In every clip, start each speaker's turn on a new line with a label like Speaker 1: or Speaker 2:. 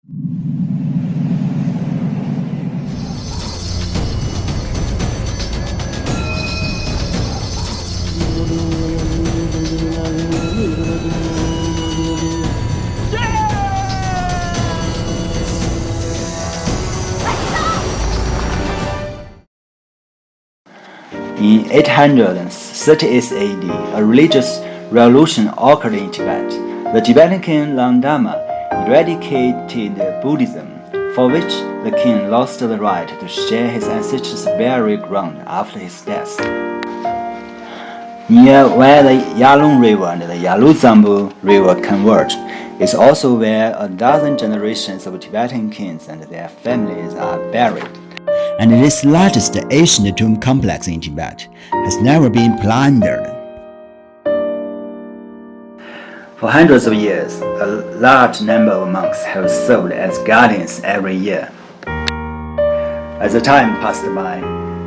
Speaker 1: In 838 AD, a religious revolution occurred in Tibet. The Tibetan king Langdama eradicated Buddhism, for which the king lost the right to share his ancestors' burial ground after his death. Near where the Yalong River and the Yaluzambu River converge is also where a dozen generations of Tibetan kings and their families are buried. And this largest ancient tomb complex in Tibet has never been plundered. For hundreds of years, a large number of monks have served as guardians every year. As the time passed by,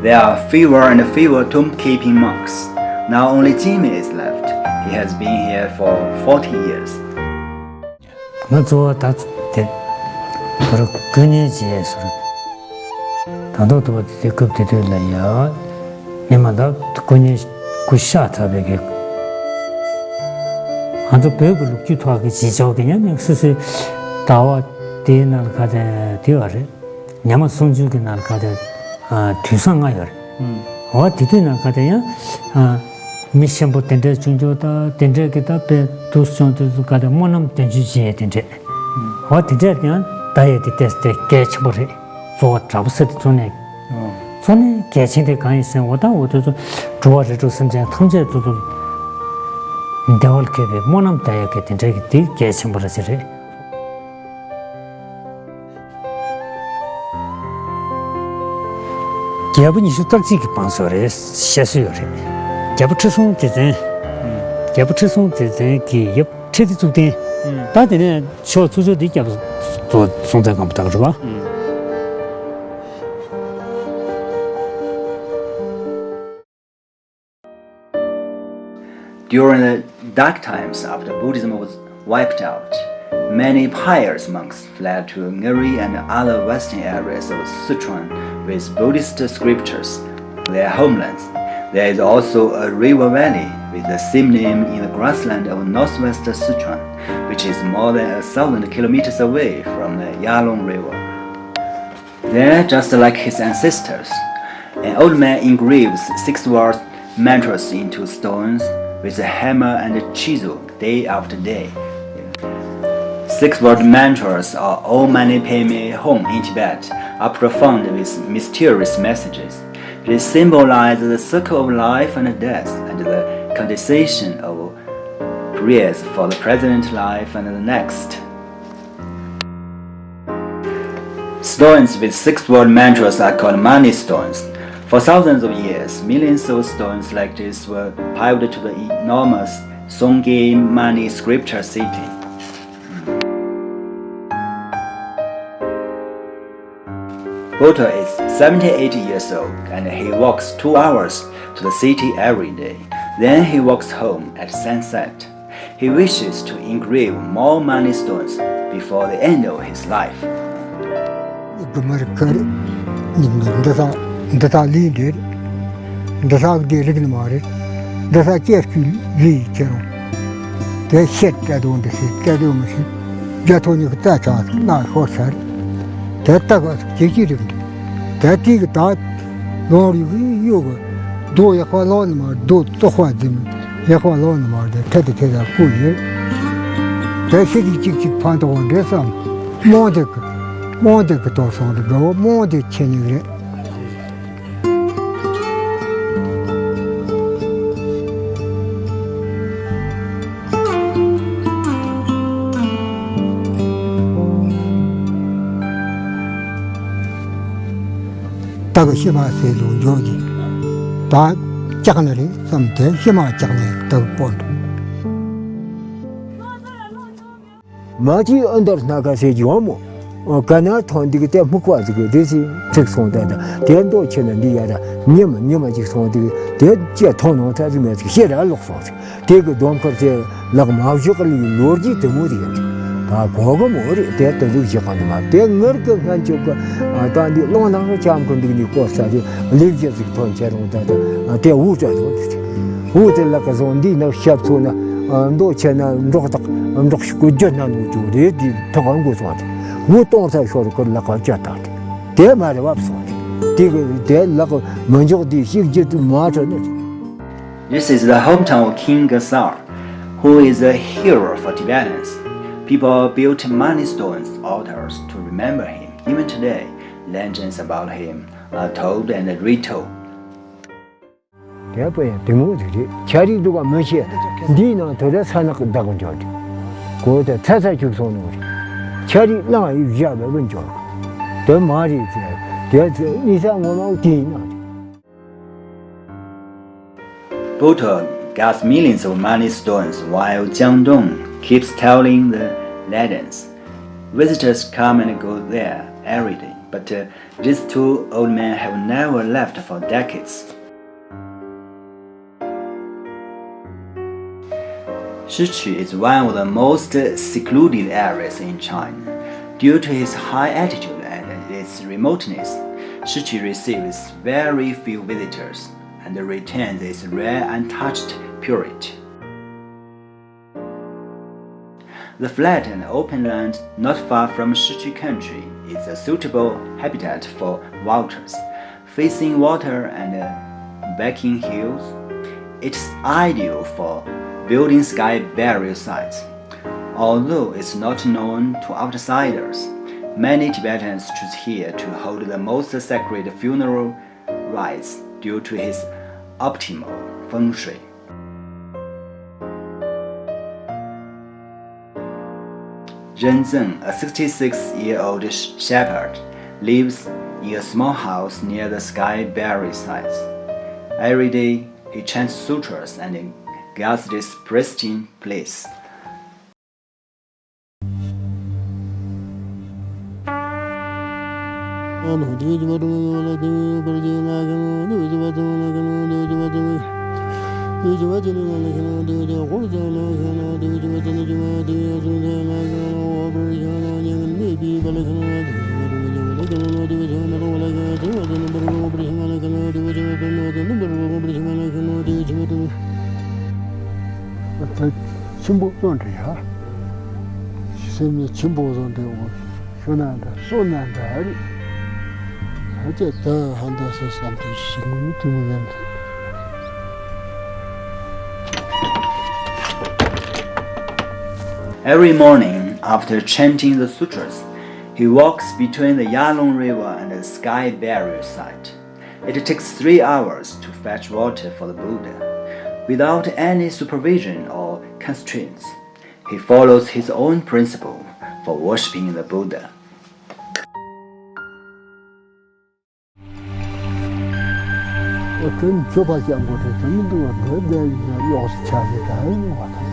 Speaker 1: there are fewer and fewer tomb-keeping monks. Now only Jingmer is left. He has been here for 40 years.
Speaker 2: Mission potente junjota tendre kita pe tusjon tu kada monam tenju je tendre ho tendre kyan daye de teste catch bore so trabset zone zone catching de kan isen oda odo zhuo zhe zhu sen jang tongje du du ndewol ke be monam daye ke tendre ki catch bore jere gyab ni shu tak ji ki pansore shesu yore Jabuchison design ki yep chedi zugde da de cho zuzu de jab zo songzai gang bu da
Speaker 1: During the dark times after Buddhism was wiped out, many pious monks fled to Ngeri and other western areas of Sichuan with Buddhist scriptures, their homelands. There is also a river valley with the same name in the grassland of northwest Sichuan, which is more than 1,000 kilometers away from the Yalong River. There, just like his ancestors, an old man engraves 6-word mantras into stones with a hammer and a chisel day after day. 6-word mantras are Om Mani Padme Hum in Tibet, are profound with mysterious messages. They symbolize the circle of life and death and the condensation of prayers for the present life and the next. Stones with 6-word mantras are called money stones. For thousands of years, millions of stones like this were piled to the enormous Songye money scripture city. Putuo is 78 years old and he walks 2 hours to the city every day. Then he walks home at sunset. He wishes to engrave more money stones before the end of his life.
Speaker 3: 다가 희마 세도 요지 다 작은들이 좀대 희마 작네 더 본도 마지 언더 나가세 요모 가나 통디게 때 먹고 저거 되지 책송다다 대도 치는 리야다 님은 지 송디게 대제 통노 타지면 해라 lok소 대그 돈거제 락마우주걸 로지 때문에 거거 뭐리 대도 지간다 마 대응거 간쪽가 단디 롱나가 잠건들이 거사지 리지지 돈 제로다다 대우저도 우들라가 존디나 샵소나 노체나 노다 음독시고 전나는 우주리 더간 거서다 우동사 쇼를 걸라가 잤다 대말이 없어 디그 대라고 먼저디 시기도 맞아네.
Speaker 1: This is the hometown of King Gasar, who is a hero for Tibetans. People built many stone altars to remember him. Even today, legends about him are told and retold.
Speaker 3: 대포에 대모들이 자리도가 몇이야. 니는 더러 산악다고 저기. 고대 차사 죽소는 우리. 자리 나가 유지하면 먼저. 더 말이 돼. 대 이상 뭐만 뒤나.
Speaker 1: Putuo got millions of money stones while Jiangdong keeps telling the legends. Visitors come and go there every day, but these two old men have never left for decades. Shiqi is one of the most secluded areas in China. Due to its high altitude and its remoteness, Shiqi receives very few visitors and retains its rare untouched purity. The flat and open land not far from Shiqi country is a suitable habitat for vultures. Facing water and backing hills, it's ideal for building sky burial sites. Although it's not known to outsiders, many Tibetans choose here to hold the most sacred funeral rites due to his optimal feng shui. Renzeng, a 66-year-old shepherd, lives in a small house near the sky burial sites. Every day, he chants sutras and guards this pristine place.
Speaker 4: 침보존데야. 시샘이 침보존데 오. 현안다, 소난다. 어쨌다 한다서 삼도 신문이 드문다.
Speaker 1: Every morning, after chanting the sutras, he walks between the Yalong River and the sky burial site. It takes 3 hours to fetch water for the Buddha. Without any supervision or constraints, he follows his own principle for worshipping the Buddha.
Speaker 4: 어떤 좁아지 않고 되는 동안 내 요새 차지다 하는 것 같아요.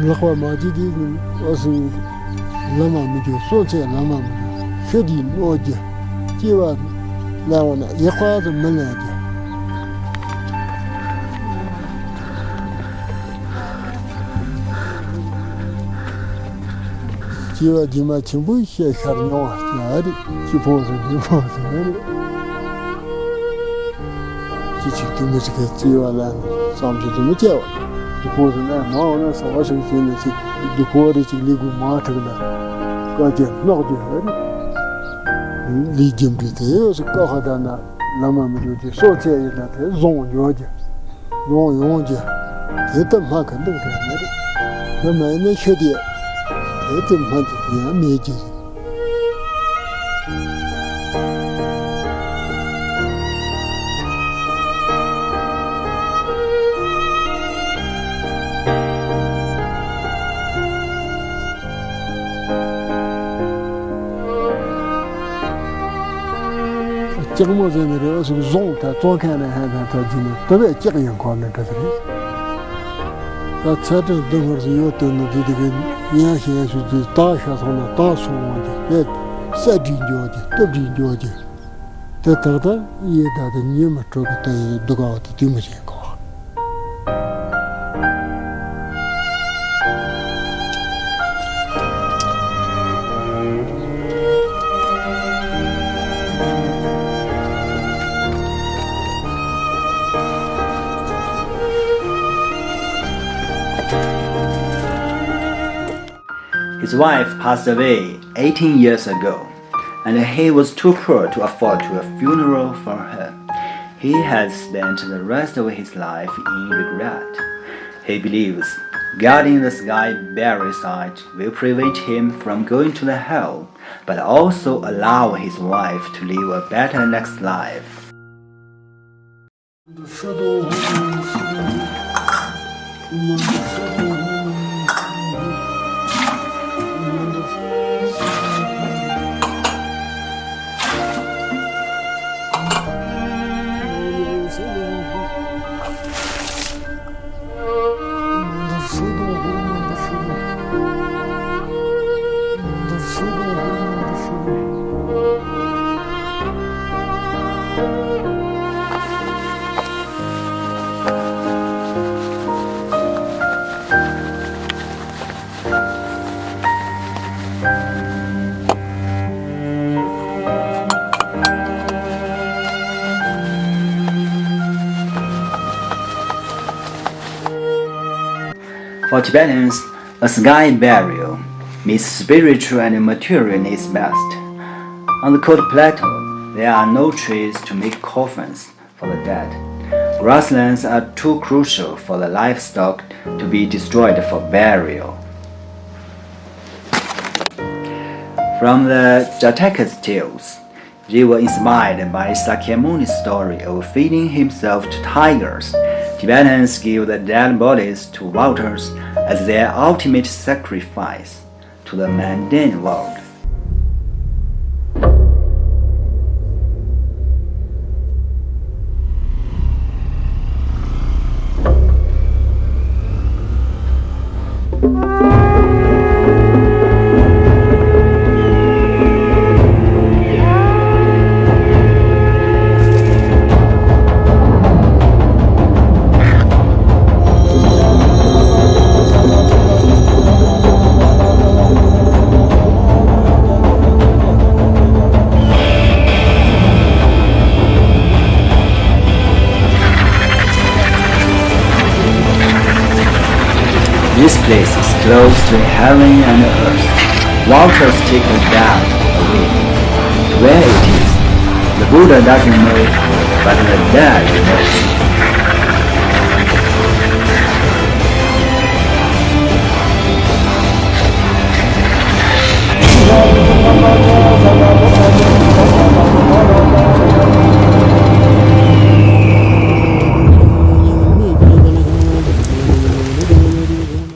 Speaker 4: 라고 마지디는 어서 라마미죠. 소체 라마미. 쉐디 노지. 지와 라오나 예화도 만나지. 지와 지마 전부 시작하는 야리 기포서 지치도 무지개 지와라 삼지도 못해요. 기포서나 나오나 서와서 있는 지 두고리 지리고 마트나 가지 나오지 리점비데요. 스카하다나 라마미르지 소체이나 종요지 종요지 대다 마간데 그래. 그러면 쉐디 대다 마지 메지 Jiangdong是种的，左看呢还他今特别这个眼光呢，这是。这这等会儿是有等的这个年轻人是大学生的大学的，三斤交的，多斤交的，这等等也他的你们这个在都搞的对不起搞。
Speaker 1: His wife passed away 18 years ago, and he was too poor to afford a funeral for her. He has spent the rest of his life in regret. He believes God in the sky burial site will prevent him from going to the hell, but also allow his wife to live a better next life. For Tibetans, a sky burial meets spiritual and material needs best. On the cold plateau, there are no trees to make coffins for the dead. Grasslands are too crucial for the livestock to be destroyed for burial. From the Jatakas tales, they were inspired by Sakyamuni's story of feeding himself to tigers. Tibetans give the dead bodies to vultures as their ultimate sacrifice to the mundane world. This place is close to heaven and earth. Vultures take the dead away. Where it is, the Buddha doesn't know, but the dead knows.